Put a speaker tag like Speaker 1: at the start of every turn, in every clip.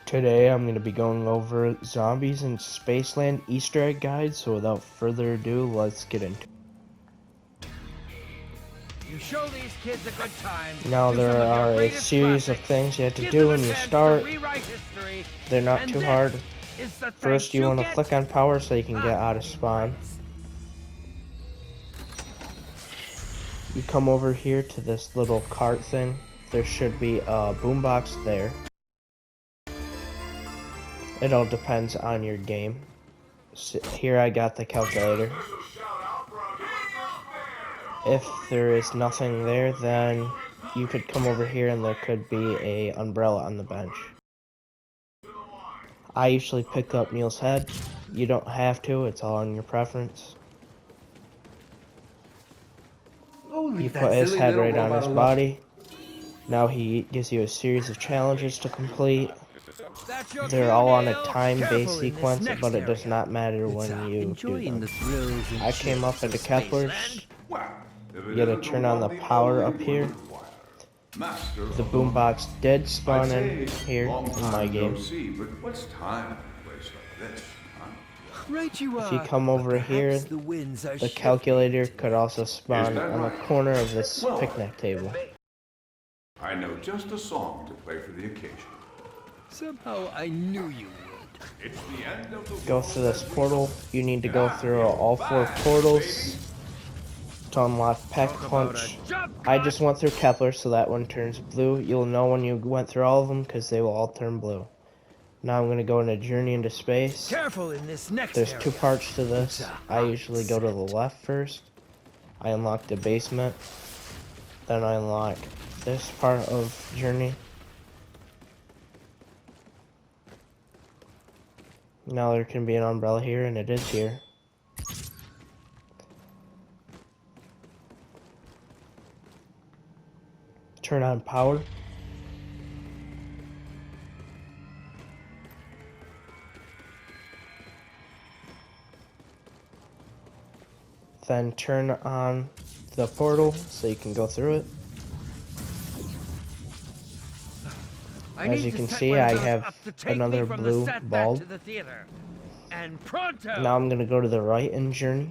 Speaker 1: Today I'm going to be going over Zombies in Spaceland Easter egg guide, so without further ado, let's get into it.
Speaker 2: You show these kids a good time.
Speaker 1: Now
Speaker 2: Do
Speaker 1: there
Speaker 2: some of your
Speaker 1: are a
Speaker 2: greatest
Speaker 1: series of
Speaker 2: classics.
Speaker 1: things you have to
Speaker 2: Give
Speaker 1: do
Speaker 2: them
Speaker 1: when
Speaker 2: a
Speaker 1: you
Speaker 2: chance
Speaker 1: start.
Speaker 2: to rewrite history.
Speaker 1: They're not
Speaker 2: And
Speaker 1: too
Speaker 2: this
Speaker 1: hard.
Speaker 2: is the
Speaker 1: First
Speaker 2: thanks
Speaker 1: you want to
Speaker 2: get.
Speaker 1: click on power so you can get out of spawn. You come over here to this little cart thing. There should be a boombox there. It all depends on your game. So here I got the calculator. If there is nothing there, then you could come over here and there could be a umbrella on the bench. I usually pick up Neil's head. You don't have to, it's all on your preference. You put his head right on his body. Now he gives you a series of challenges to complete. They're all on a time-based sequence, but it does not matter when you do them. I came up into Kepler's. You gotta turn on the power up here. The boombox did spawn in here in my game.
Speaker 2: Right you
Speaker 1: If you come over here, the calculator could also spawn on the corner of this picnic table.
Speaker 3: I know just a song to play for the occasion.
Speaker 2: Somehow I knew you would.
Speaker 3: It's the end of the
Speaker 1: Go through this portal. You need to go through all 4 portals to unlock Pack-a-Punch. I just went through Kepler, so that one turns blue. You'll know when you went through all of them because they will all turn blue. Now I'm going to go into Journey into Space.
Speaker 2: Careful in this next
Speaker 1: There's
Speaker 2: area.
Speaker 1: 2 parts to this. I usually go to the left first. I unlock the basement. Then I unlock this part of Journey. Now there can be an umbrella here, and it is here. Turn on power. Then turn on the portal so you can go through it. As you can see, I have another blue bulb. Now I'm going to go to the right in Journey.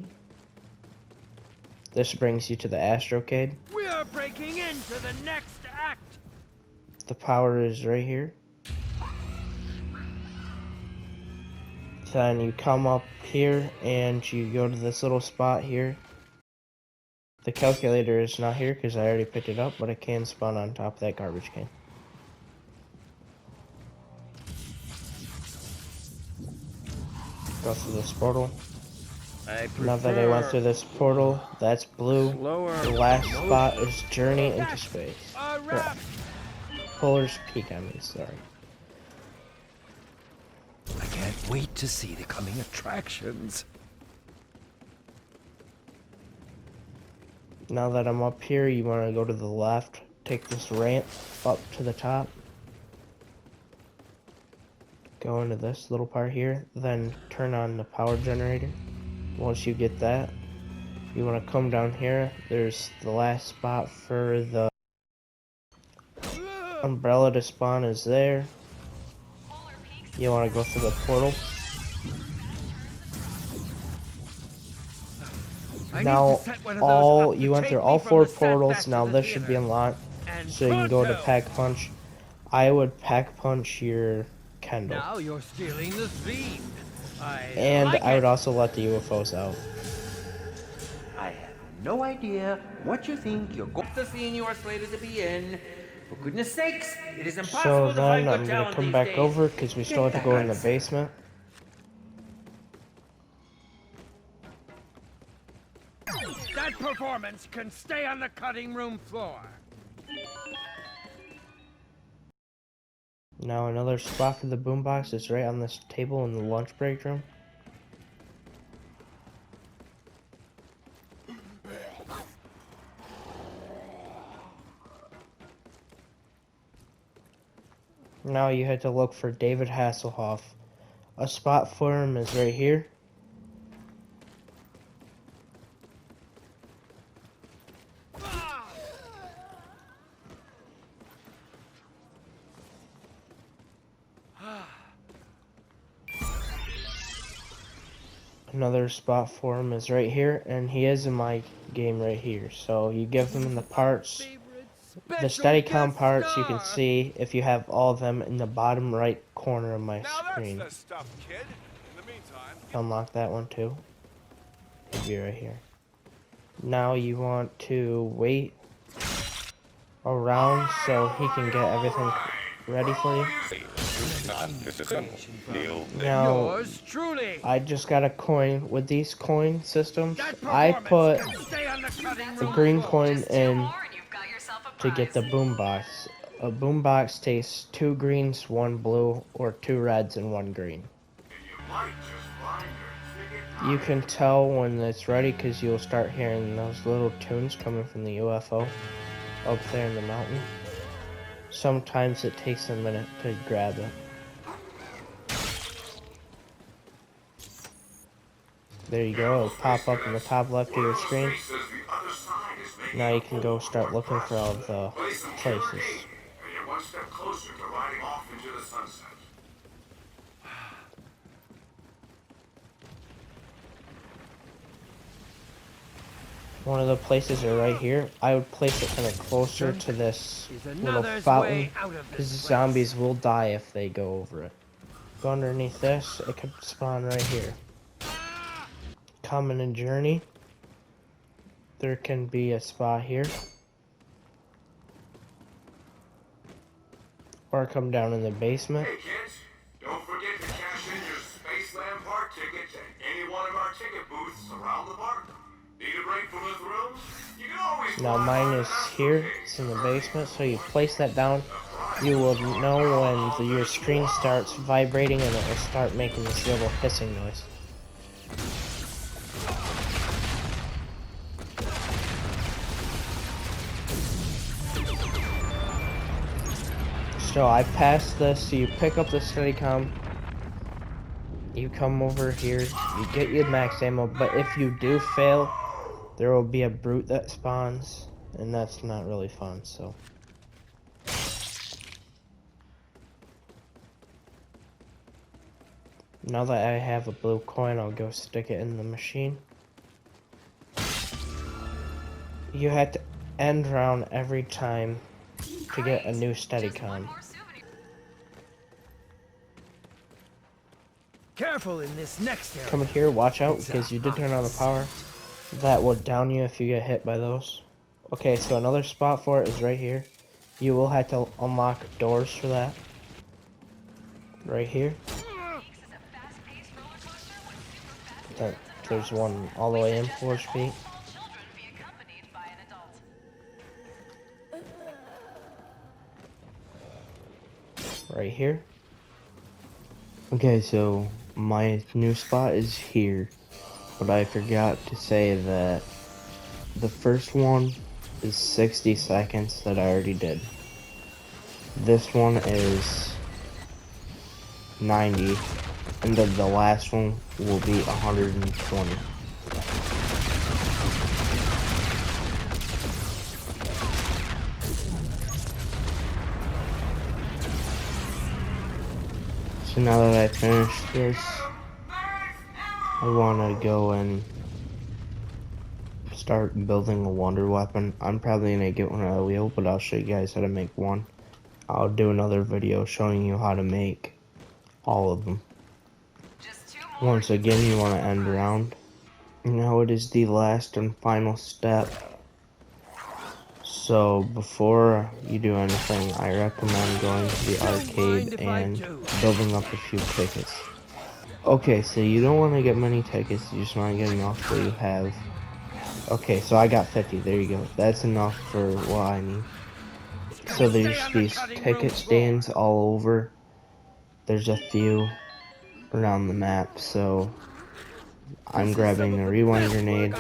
Speaker 1: This brings you to the Astrocade.
Speaker 2: We are breaking into the next act.
Speaker 1: The power is right here. Then you come up here and you go to this little spot here. The calculator is not here because I already picked it up, but it can spawn on top of that garbage can. Go through this portal. Now that I went through this portal, that's blue. The last spot is Journey into Space. Polar's Peak, I mean, sorry.
Speaker 2: I can't wait to see the coming attractions.
Speaker 1: Now that I'm up here, you want to go to the left, take this ramp up to the top. Go into this little part here, then turn on the power generator. Once you get that, you want to come down here. There's the last spot for the umbrella to spawn is there. You want to go through the portal. Now you went through all 4 portals. Now this should be unlocked, so you can go to Pack-a-Punch. I would Pack-a-Punch your Kendall.
Speaker 2: Now you're stealing the theme.
Speaker 1: And I would also let the UFOs out.
Speaker 4: I have no idea what you think you're going
Speaker 5: The scene you are slated to be in. For goodness sakes, it is
Speaker 1: So
Speaker 5: impossible to
Speaker 1: then
Speaker 5: find
Speaker 1: I'm
Speaker 5: good
Speaker 1: going to
Speaker 5: talent
Speaker 1: come
Speaker 5: these
Speaker 1: back
Speaker 5: days.
Speaker 1: over because we still have to go in the basement.
Speaker 2: That performance can stay on the cutting room floor.
Speaker 1: Now another spot for the boombox is right on this table in the lunch break room. Now you had to look for David Hasselhoff. A spot for him is right here. Another spot for him is right here, and he is in my game right here. So you give him the parts, the Steadicam parts. You can see if you have all of them in the bottom right corner of my screen.
Speaker 6: That's the stuff, kid. In the meantime,
Speaker 1: Unlock that one too. It'll be right here. Now you want to wait around so he can get everything ready for you. Now,
Speaker 2: Yours truly.
Speaker 1: I just got a coin. With these coin systems,
Speaker 2: That
Speaker 1: I put
Speaker 2: performance can stay on the cutting
Speaker 1: the
Speaker 2: room
Speaker 1: green
Speaker 2: floor.
Speaker 1: coin in to get the boombox. A boombox takes 2 greens, 1 blue, or 2 reds and 1 green. You can tell when it's ready because you'll start hearing those little tunes coming from the UFO up there in the mountain. Sometimes it takes a minute to grab it. There you go, it'll pop up in the top left of your screen. Now you can go start looking for all the places.
Speaker 3: And you're one step closer to riding off into the sunset.
Speaker 1: One of the places are right here. I would place it kind of closer to this
Speaker 2: Is
Speaker 1: little
Speaker 2: another's
Speaker 1: fountain
Speaker 2: way out of
Speaker 1: because
Speaker 2: this place.
Speaker 1: zombies will die if they go over it. Go underneath this, it could spawn right here. Common and Journey. There can be a spot here. Or come down in the basement.
Speaker 3: Hey kids, don't forget to cash in your Spaceland Park ticket to any one of our ticket booths around the park. Need a break from the thrills? You can always
Speaker 1: Now mine is here, it's in the basement, so you place that down. You will know when your screen starts vibrating and it will start making this little hissing noise. So I passed this, so you pick up the Steadicam, you come over here, you get your max ammo, but if you do fail, there will be a brute that spawns, and that's not really fun, so. Now that I have a blue coin, I'll go stick it in the machine. You have to end round every time to get a new Steadicam.
Speaker 2: Careful in this next area.
Speaker 1: Come in here, watch out, because you did turn on the power. That will down you if you get hit by those. Okay, so another spot for it is right here. You will have to unlock doors for that. Right here. There's one all the way in 4 feet. Right here. Okay, so my new spot is here, but I forgot to say that the first one is 60 seconds that I already did. This one is 90, and then the last one will be 120. So now that I finished this, I want to go and start building a wonder weapon. I'm probably going to get one out of the wheel, but I'll show you guys how to make one. I'll do another video showing you how to make all of them. Once again, you want to end round. Now it is the last and final step. So before you do anything, I recommend going to the arcade and building up a few tickets. Okay, so you don't want to get many tickets, you just want to get enough so you have... Okay, so I got 50, there you go. That's enough for what I need. So there's these ticket stands all over. There's a few around the map, so I'm grabbing a rewind grenade.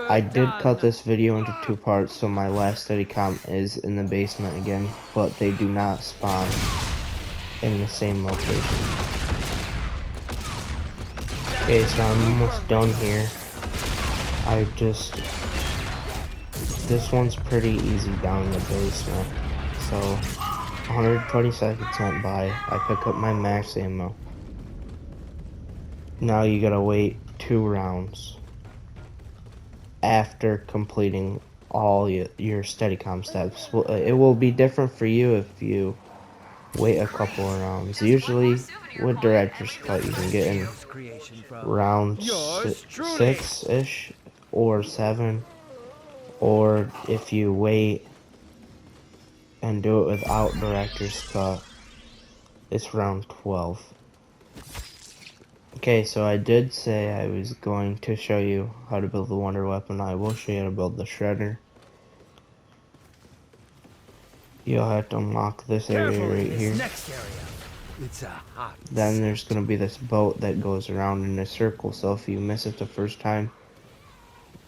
Speaker 1: I did cut this video into 2 parts, so my last Steadicam is in the basement again, but they do not spawn in the same location. Okay, so I'm almost done here. This one's pretty easy down in the basement. So 120 seconds went by, I pick up my max ammo. Now you gotta wait 2 rounds after completing all your Steadicam steps. Well, it will be different for you if you wait a couple of rounds. Usually, with Director's Cut, you can get in round 6-ish or 7. Or if you wait and do it without Director's Cut, it's round 12. Okay, so I did say I was going to show you how to build the Wonder Weapon. I will show you how to build the Shredder. You'll have to unlock this area right here.
Speaker 2: Next area. It's a hot.
Speaker 1: Then there's going to be this boat that goes around in a circle, so if you miss it the first time,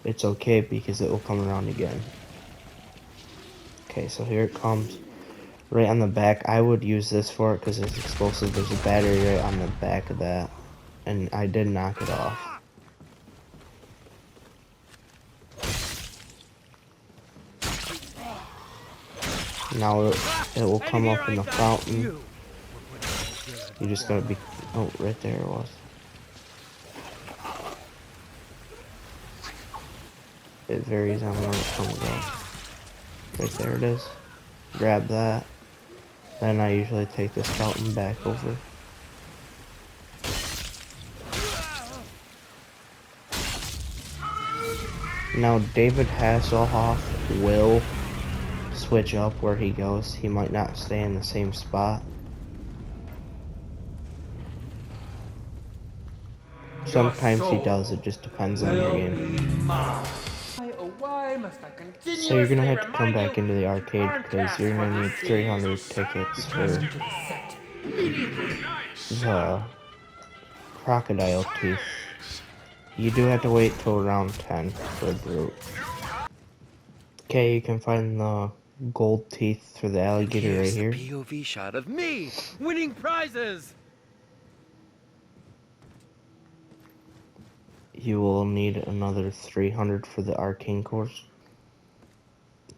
Speaker 1: it's okay because it will come around again. Okay, so here it comes. Right on the back, I would use this for it because it's explosive. There's a battery right on the back of that, and I did knock it off. Now it will come up in the fountain. You just gotta be... Oh, right there it was. It varies on where it comes up. Right there it is. Grab that. Then I usually take this fountain back over. Now David Hasselhoff will switch up where he goes. He might not stay in the same spot. Sometimes he does, it just depends on your game. So you're gonna have to come back into the arcade because you're gonna need 300 tickets for the crocodile teeth. You do have to wait till round 10 for a group. Okay, you can find the gold teeth for the alligator right here.
Speaker 2: POV shot of me winning prizes.
Speaker 1: You will need another 300 for the arcane cores.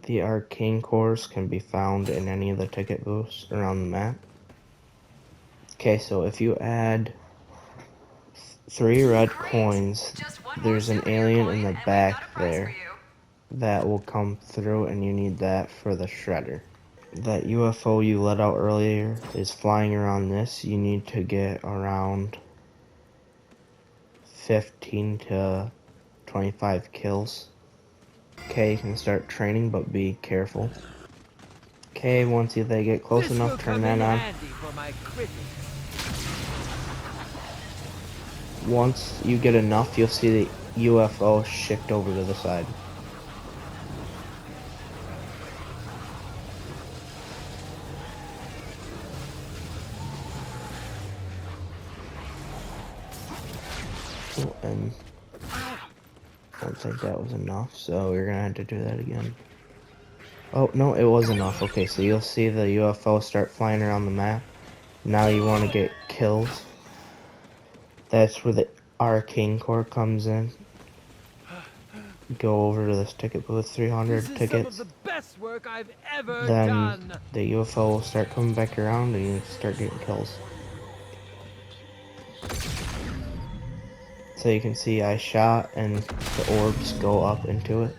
Speaker 1: The arcane cores can be found in any of the ticket booths around the map. Okay, so if you add 3 red coins, there's an alien in the back there that will come through, and you need that for the Shredder. That UFO you let out earlier is flying around this. You need to get around 15 to 25 kills. Okay, you can start training, but be careful. Okay, once they get close enough, turn that on. Once you get enough, you'll see the UFO shift over to the side. And I don't think that was enough, so you're gonna have to do that again. Oh, no, it was enough. Okay, so you'll see the UFO start flying around the map. Now you want to get kills. That's where the arcane core comes in. Go over to this ticket booth, 300 tickets.
Speaker 2: Some of the best work I've ever
Speaker 1: Then
Speaker 2: done.
Speaker 1: the UFO will start coming back around and you start getting kills. So you can see I shot and the orbs go up into it.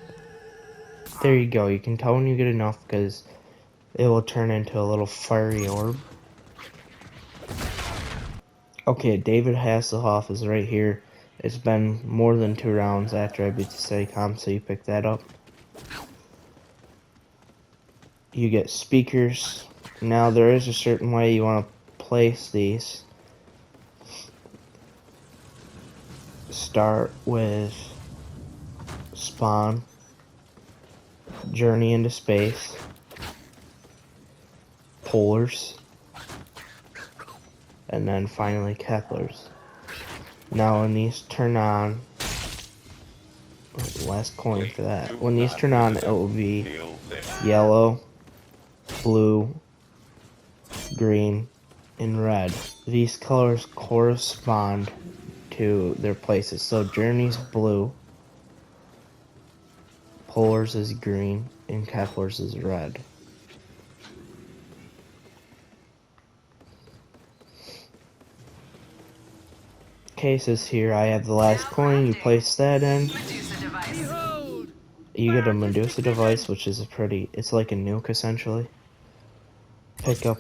Speaker 1: There you go. You can tell when you get enough because it will turn into a little fiery orb. Okay, David Hasselhoff is right here. It's been more than 2 rounds after I beat the Steadicam, so you pick that up. You get speakers. Now there is a certain way you want to place these. Start with Spawn, Journey into Space, Polars, and then finally Kepler's. Now when these turn on, last coin for that. When these turn on, it will be yellow, blue, green, and red. These colors correspond to their places. So Journey's blue, Polar's is green, and Kepler's is red. cases here. I have the last coin. You place that in. You get a Medusa device, which is it's like a nuke essentially. Pick up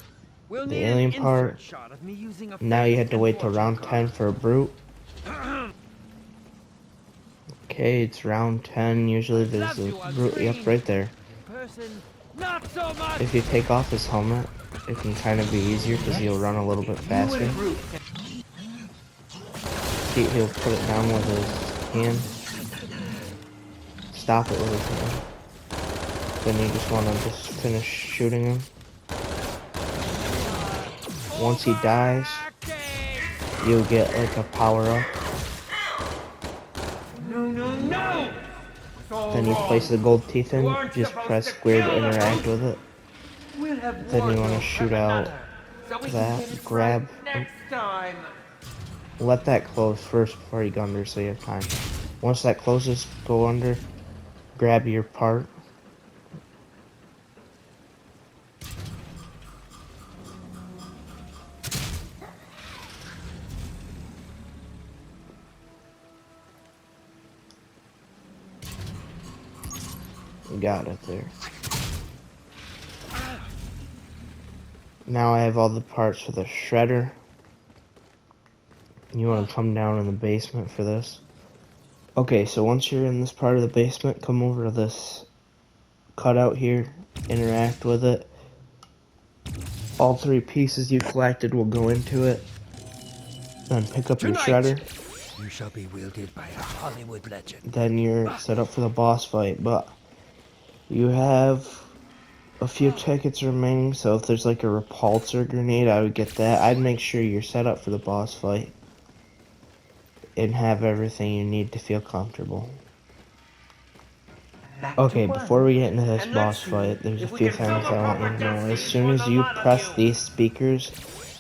Speaker 2: We'll
Speaker 1: the
Speaker 2: need
Speaker 1: alien
Speaker 2: an
Speaker 1: part.
Speaker 2: insert shot of me using a
Speaker 1: Now you
Speaker 2: fake
Speaker 1: had to wait till
Speaker 2: fortune
Speaker 1: round
Speaker 2: card.
Speaker 1: 10 for a brute. Okay, it's round 10. Usually there's a brute. Yep, right there.
Speaker 2: In person, not so much.
Speaker 1: If you take off his helmet, it can kind of be easier because he'll run a little bit faster. He'll put it down with his hand. Stop it with his hand. Then you just want to just finish shooting him. Once he dies, you'll get like a power up.
Speaker 2: No!
Speaker 1: Then you place the gold teeth in, just press square to interact with it.
Speaker 5: We'll have
Speaker 1: Then you
Speaker 5: one
Speaker 1: want to
Speaker 5: look
Speaker 1: shoot
Speaker 5: at
Speaker 1: out
Speaker 5: another, so we can
Speaker 1: that,
Speaker 5: get it
Speaker 1: grab,
Speaker 5: right next time.
Speaker 1: let that close first before you go under so you have time. Once that closes, go under, grab your part. Got it there. Now I have all the parts for the shredder. You want to come down in the basement for this. Okay, so once you're in this part of the basement, come over to this cutout here, interact with it. All 3 pieces you collected will go into it. Then pick up your shredder.
Speaker 2: You shall be wielded by a Hollywood legend.
Speaker 1: Then you're set up for the boss fight, but you have a few tickets remaining, so if there's like a repulsor grenade, I would get that. I'd make sure you're set up for the boss fight and have everything you need to feel comfortable. Okay, before we get into this boss fight, there's a few things I want you to know. As soon as you press these speakers,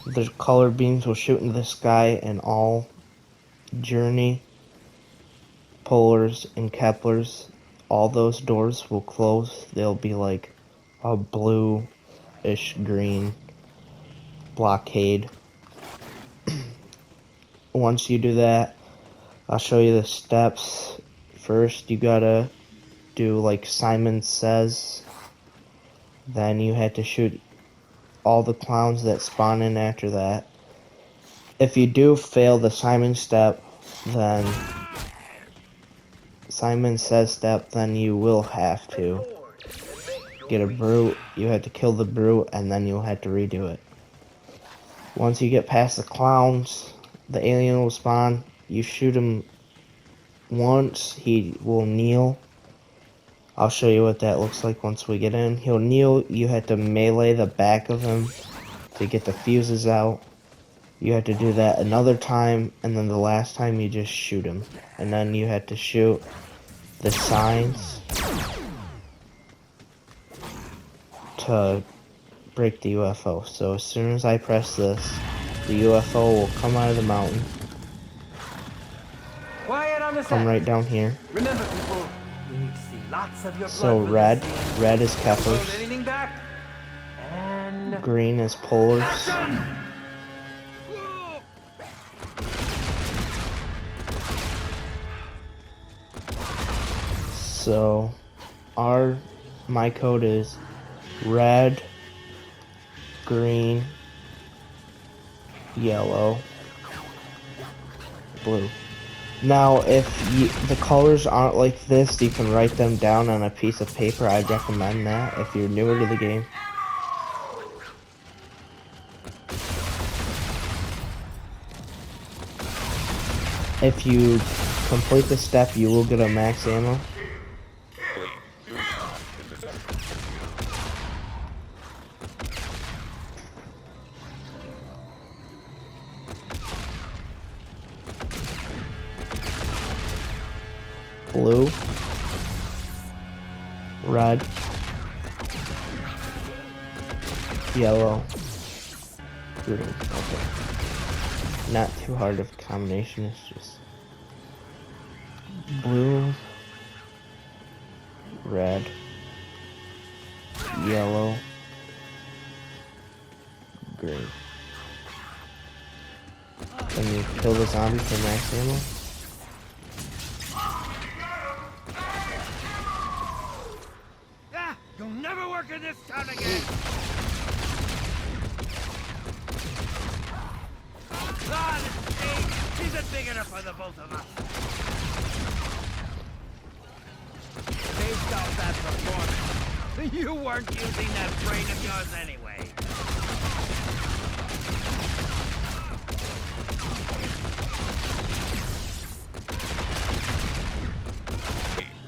Speaker 1: the color beams will shoot into the sky, and all Journey, Polars, and Keplers, all those doors will close. They'll be like a blue-ish green blockade. Once you do that, I'll show you the steps. First, you gotta do like Simon Says. Then you had to shoot all the clowns that spawn in after that. If you do fail the Simon step, then Simon Says step, then you will have to get a brute. You have to kill the brute, and then you'll have to redo it. Once you get past the clowns, the alien will spawn. You shoot him once, he will kneel. I'll show you what that looks like once we get in. He'll kneel. You have to melee the back of him to get the fuses out. You have to do that another time, and then the last time you just shoot him. And then you have to shoot the signs to break the UFO. So as soon as I press this, the UFO will come out of the mountain,
Speaker 5: Quiet on the
Speaker 1: come
Speaker 5: set.
Speaker 1: right down here.
Speaker 5: Remember, people, we need to see lots of your blood.
Speaker 1: So
Speaker 5: for
Speaker 1: red,
Speaker 5: this scene.
Speaker 1: red is
Speaker 5: Hold
Speaker 1: Kepler's,
Speaker 5: anything back. And
Speaker 1: green is Polar's, so my code is red, green, yellow, blue. Now, if the colors aren't like this, you can write them down on a piece of paper. I'd recommend that if you're newer to the game. If you complete the step, you will get a max ammo. Blue, red, yellow, green. Okay. Not too hard of a combination, it's just blue, red, yellow, green. Then you kill the zombie for max ammo.
Speaker 2: Ah, you'll never work in this town again. Ah, this stage isn't big enough for the both of us. Based off that performance, you weren't using that brain of yours anyway.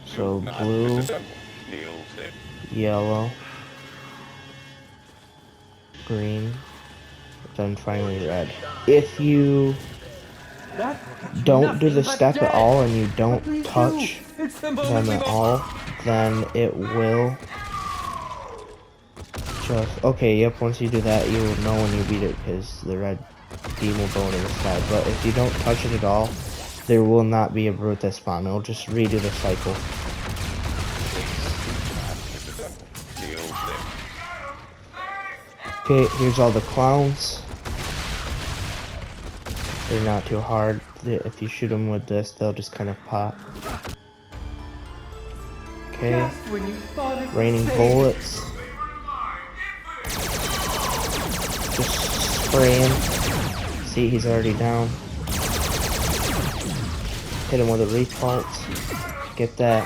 Speaker 1: So blue, yellow, green, then finally red. If you don't do the step at all and you don't touch them at all, then it will just... Okay, yep, once you do that, you will know when you beat it because the red beam will go into the sky. But if you don't touch it at all, there will not be a brute that spawn. It'll just redo the cycle. Okay, here's all the clowns. They're not too hard. If you shoot them with this, they'll just kind of pop. Okay, raining bullets. Just spray him. See, he's already down. Hit him with a repulse. Get that.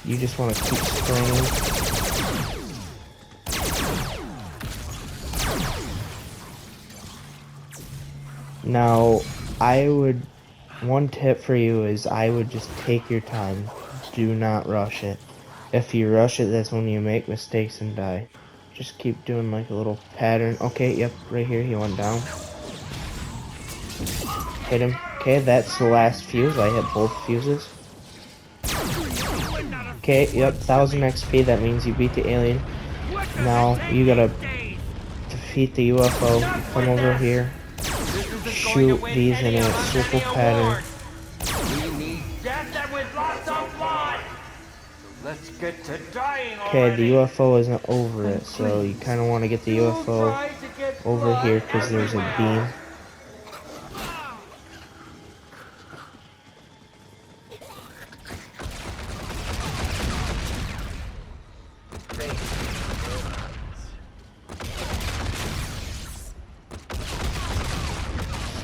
Speaker 1: You just want to keep spraying. Now, one tip for you is I would just take your time. Do not rush it. If you rush it, that's when you make mistakes and die. Just keep doing like a little pattern. Okay, yep, right here, he went down. Hit him. Okay, that's the last fuse. I hit both fuses. Okay, yep, 1000 XP. That means you beat the alien. Now, you gotta defeat the UFO. Come over here. Shoot these in a circle pattern.
Speaker 5: Let's get to dying.
Speaker 1: Okay, the UFO isn't over it, so you kind of want to get the UFO over here because there's a beam.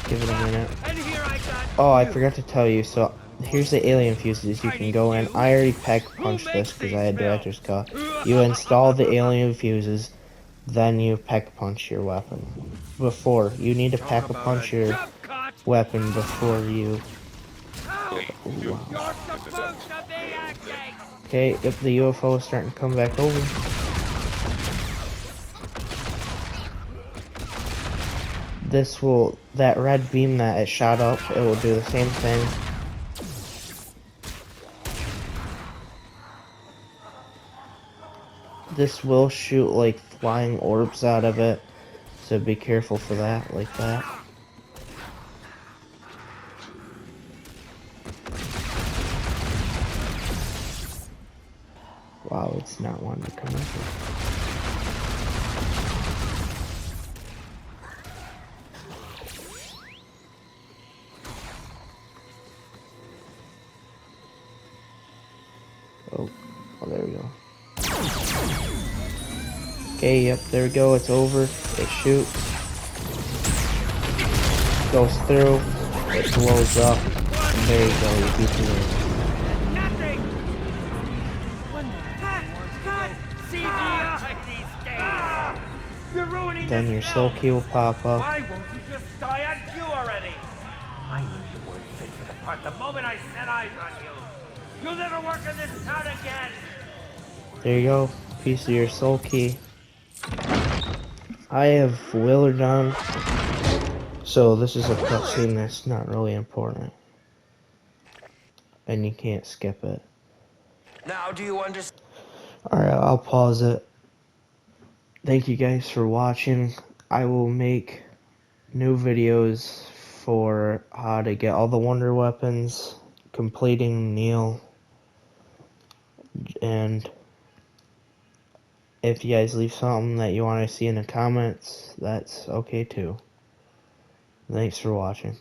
Speaker 1: Give it a minute. Oh, I forgot to tell you, so here's the alien fuses you can go in. I already pack punched this because I had director's cut. You install the alien fuses, then you pack punch your weapon. You need to pack a punch your weapon before you... Wow. Okay, if the UFO is starting to come back over. That red beam that it shot up, it will do the same thing. This will shoot like flying orbs out of it, so be careful for that, like that. Wow, it's not wanting to come up. Oh, there we go. Okay, yep, there we go, it's over. It shoots. Goes through. It blows up. And there you go, you beat the game. Then your soul key will pop up.
Speaker 2: Why won't you just die on cue already? I knew you weren't fit for the part the moment I set eyes on you. You'll never work in this town again.
Speaker 1: There you go, piece of your soul key. I have Willard on, so this is a cutscene that's not really important, and you can't skip it.
Speaker 5: Now, do you understand?
Speaker 1: Alright, I'll pause it. Thank you guys for watching. I will make new videos for how to get all the wonder weapons, completing Neil, and If you guys leave something that you want to see in the comments, that's okay too. Thanks for watching.